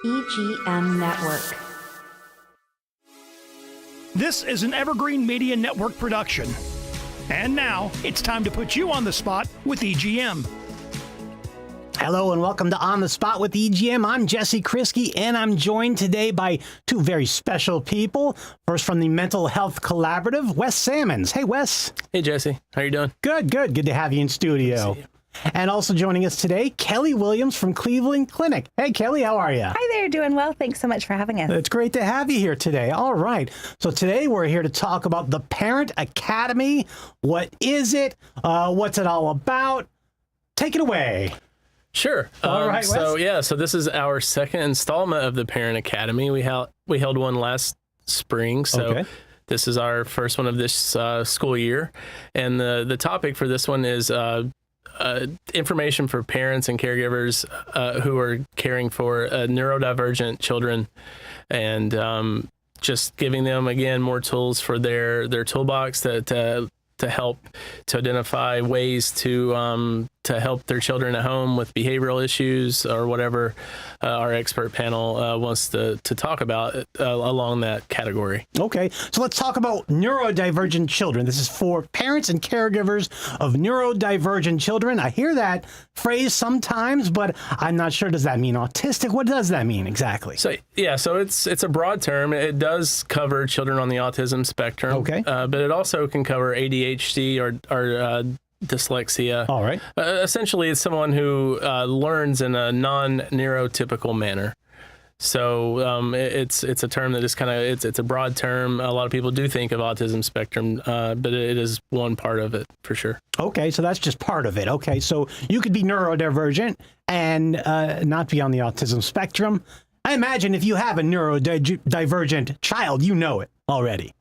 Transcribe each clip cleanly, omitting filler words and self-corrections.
EGM Network. This is an Evergreen Media Network production. And now, it's time to put you on the spot with EGM. Hello and welcome to On the Spot with EGM. I'm Jesse Krisky, and I'm joined today by two very special people. First, from the Mental Health Collaborative, Wes Samons. Hey, Wes. Hey, Jesse. How you doing? Good. Good to have you in studio. And also joining us today, Kelly Williams from Cleveland Clinic. Hey, Kelly, how are you? Hi there, doing well. Thanks so much for having us. It's great to have you here today. All right. So today we're here to talk about the Parent Academy. What is it? What's it all about? Take it away. Sure. All right, Wes. So this is our second installment of the Parent Academy. We held one last spring. So This is our first one of this school year. And the topic for this one is information for parents and caregivers who are caring for neurodivergent children, and just giving them, again, more tools for their toolbox to help to identify ways to help their children at home with behavioral issues or whatever our expert panel wants to talk about along that category. Okay, so let's talk about neurodivergent children. This is for parents and caregivers of neurodivergent children. I hear that phrase sometimes, but I'm not sure. Does that mean autistic? What does that mean exactly? So it's a broad term. It does cover children on the autism spectrum. Okay. But it also can cover ADHD or dyslexia. All right. Essentially, it's someone who learns in a non-neurotypical manner. So it's a term that is it's a broad term. A lot of people do think of autism spectrum, but it is one part of it for sure. Okay, so that's just part of it. Okay, so you could be neurodivergent and not be on the autism spectrum. I imagine if you have a neurodivergent child, you know it already.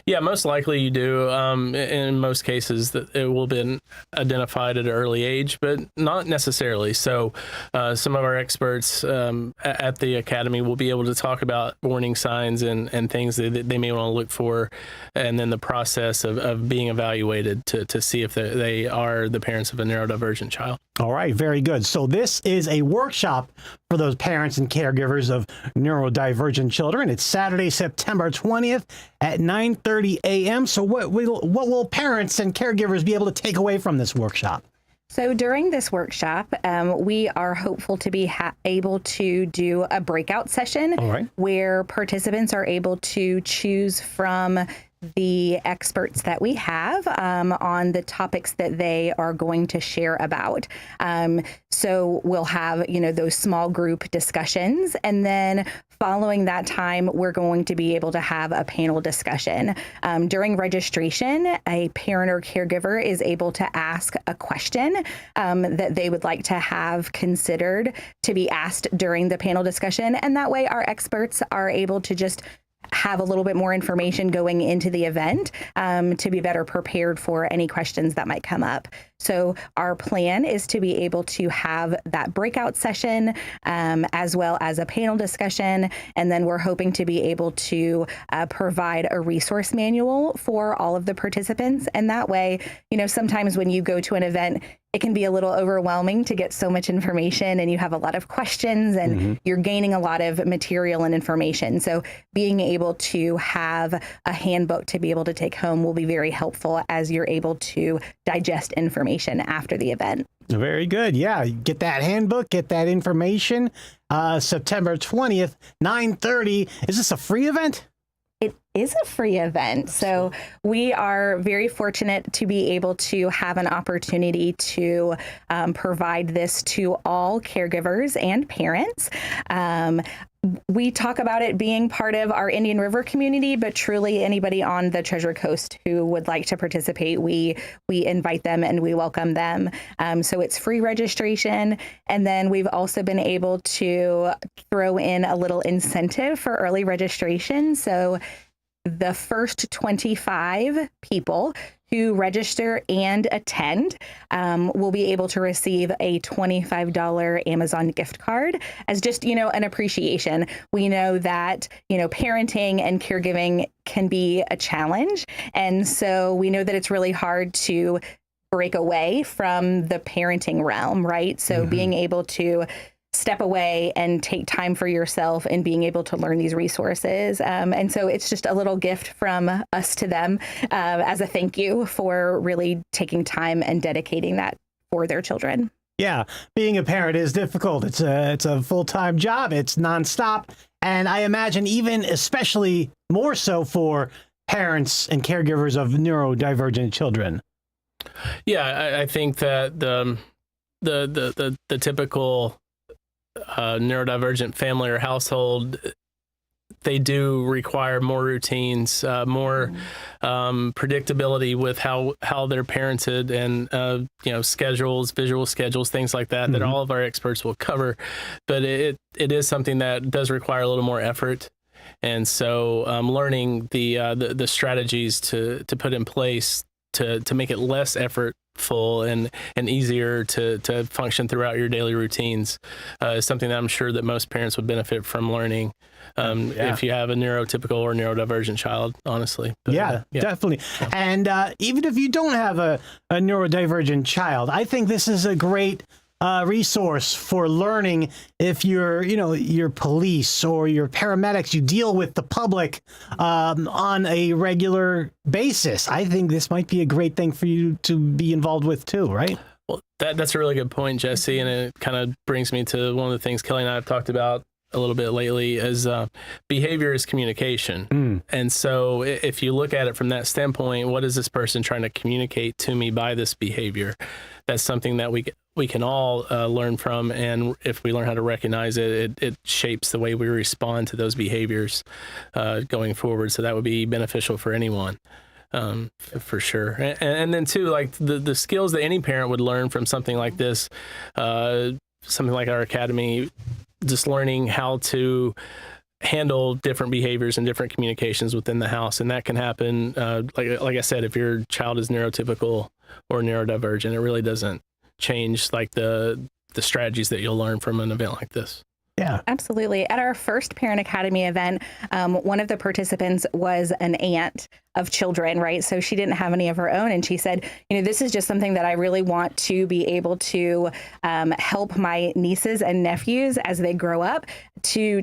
Yeah, most likely you do. In most cases, that it will be identified at an early age, but not necessarily. So some of our experts at the Academy will be able to talk about warning signs and things that they may want to look for, and then the process of being evaluated to see if they are the parents of a neurodivergent child. All right, very good. So this is a workshop for those parents and caregivers of neurodivergent children. It's Saturday, September 20th at 9:30 a.m. So what will parents and caregivers be able to take away from this workshop? So during this workshop, we are hopeful to be able to do a breakout session where participants are able to choose from the experts that we have on the topics that they are going to share about. So we'll have, those small group discussions, and then following that time, we're going to be able to have a panel discussion. During registration, a parent or caregiver is able to ask a question that they would like to have considered to be asked during the panel discussion. And that way our experts are able to just have a little bit more information going into the event to be better prepared for any questions that might come up. So our plan is to be able to have that breakout session as well as a panel discussion. And then we're hoping to be able to provide a resource manual for all of the participants. And that way, sometimes when you go to an event, it can be a little overwhelming to get so much information, and you have a lot of questions, and you're gaining a lot of material and information. So being able to have a handbook to be able to take home will be very helpful as you're able to digest information after the event. Very good. Yeah, get that handbook, get that information. September 20th, 9:30. Is this a free event? It is a free event. So we are very fortunate to be able to have an opportunity to provide this to all caregivers and parents. We talk about it being part of our Indian River community, but truly anybody on the Treasure Coast who would like to participate, we invite them and we welcome them. So it's free registration. And then we've also been able to throw in a little incentive for early registration. So the first 25 people who register and attend will be able to receive a $25 Amazon gift card as just, an appreciation. We know that, parenting and caregiving can be a challenge. And so we know that it's really hard to break away from the parenting realm, right? So being able to step away and take time for yourself and being able to learn these resources. And so it's just a little gift from us to them as a thank you for really taking time and dedicating that for their children. Yeah, being a parent is difficult. It's a full-time job. It's nonstop. And I imagine even especially more so for parents and caregivers of neurodivergent children. Yeah, I think that the typical neurodivergent family or household, they do require more routines, more predictability with how they're parented, and schedules, visual schedules, things like that, that all of our experts will cover. But it is something that does require a little more effort. And so learning the strategies to put in place to make it less effortful and easier to function throughout your daily routines is something that I'm sure that most parents would benefit from learning if you have a neurotypical or neurodivergent child, honestly. But, definitely. Yeah. And even if you don't have a neurodivergent child, I think this is a great resource for learning. If you're police or you're paramedics, you deal with the public on a regular basis. I think this might be a great thing for you to be involved with too, right? Well, that's a really good point, Jesse, and it kind of brings me to one of the things Kelly and I have talked about a little bit lately is behavior is communication. And so if you look at it from that standpoint, what is this person trying to communicate to me by this behavior? That's something that we can all learn from. And if we learn how to recognize it, it shapes the way we respond to those behaviors going forward. So that would be beneficial for anyone. For sure. And then too, like the skills that any parent would learn from something like this, something like our academy, just learning how to handle different behaviors and different communications within the house. And that can happen, like I said, if your child is neurotypical or neurodivergent, it really doesn't change like the strategies that you'll learn from an event like this. Yeah, absolutely. At our first Parent Academy event, one of the participants was an aunt of children, right? So she didn't have any of her own. And she said, this is just something that I really want to be able to help my nieces and nephews as they grow up to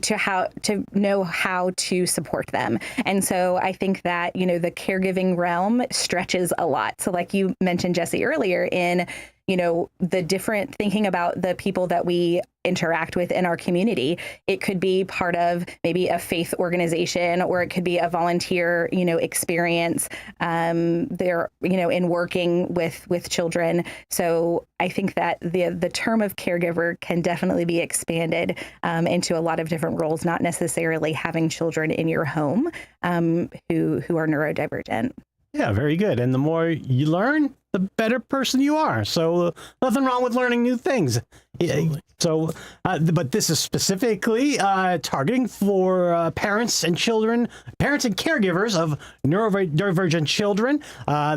know how to support them. And so I think that, the caregiving realm stretches a lot. So like you mentioned, Jesse, earlier in the different thinking about the people that we interact with in our community. It could be part of maybe a faith organization, or it could be a volunteer, experience there, in working with children. So I think that the term of caregiver can definitely be expanded into a lot of different roles, not necessarily having children in your home who are neurodivergent. Yeah, very good. And the more you learn, the better person you are. So nothing wrong with learning new things. Absolutely. So, but this is specifically targeting for parents and caregivers of neurodivergent children.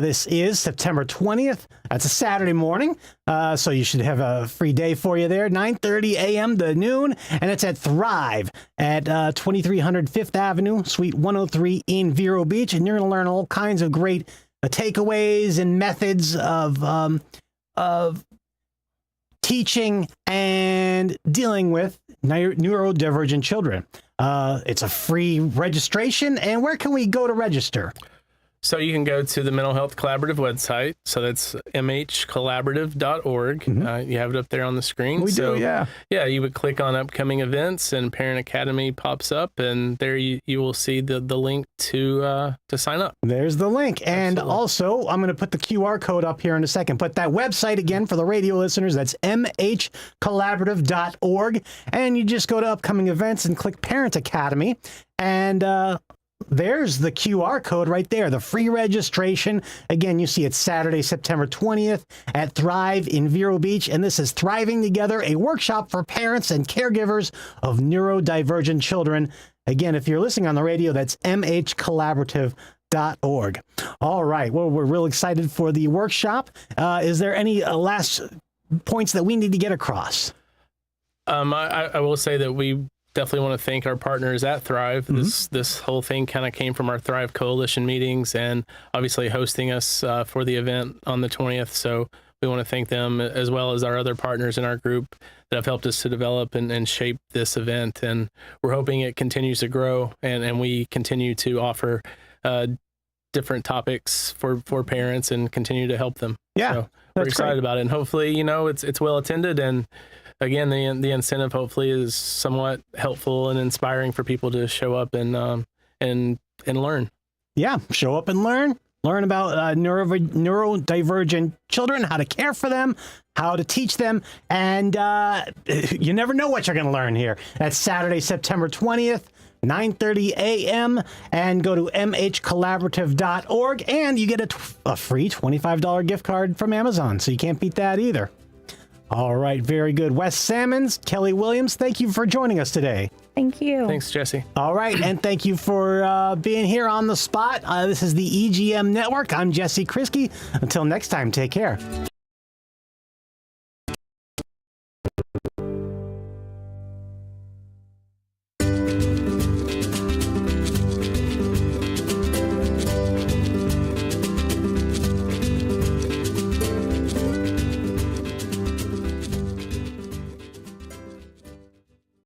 This is September 20th. That's a Saturday morning. So you should have a free day for you there, 9:30 a.m. to noon. And it's at Thrive at 2300 Fifth Avenue, Suite 103 in Vero Beach. And you're going to learn all kinds of great takeaways and methods of teaching and dealing with neurodivergent children. It's a free registration. And where can we go to register? So you can go to the Mental Health Collaborative website. So that's mhcollaborative.org. You have it up there on the screen. We do, yeah. Yeah, you would click on upcoming events and Parent Academy pops up, and there you will see the link to sign up. There's the link. And also, I'm going to put the QR code up here in a second. But that website, again, for the radio listeners, that's mhcollaborative.org. And you just go to upcoming events and click Parent Academy. And there's the QR code right there, the free registration. Again, you see it's Saturday, September 20th at Thrive in Vero Beach. And this is Thriving Together, a workshop for parents and caregivers of neurodivergent children. Again, if you're listening on the radio, that's mhcollaborative.org. All right. Well, we're real excited for the workshop. Is there any last points that we need to get across? I will say that we definitely want to thank our partners at Thrive. This whole thing kind of came from our Thrive Coalition meetings and obviously hosting us for the event on the 20th. So we want to thank them as well as our other partners in our group that have helped us to develop and shape this event. And we're hoping it continues to grow and we continue to offer different topics for parents and continue to help them. Yeah, so we're excited about it. And hopefully, it's well attended. And again, the incentive hopefully is somewhat helpful and inspiring for people to show up and learn. Yeah, show up and learn. Learn about neurodivergent children, how to care for them, how to teach them, and you never know what you're going to learn here. That's Saturday, September 20th, 9:30 a.m., and go to mhcollaborative.org, and you get a free $25 gift card from Amazon, so you can't beat that either. All right, very good. Wes Samons, Kelly Williams, thank you for joining us today. Thank you. Thanks, Jesse. All right, and thank you for being here on the spot. This is the EGM Network. I'm Jesse Krisky. Until next time, take care.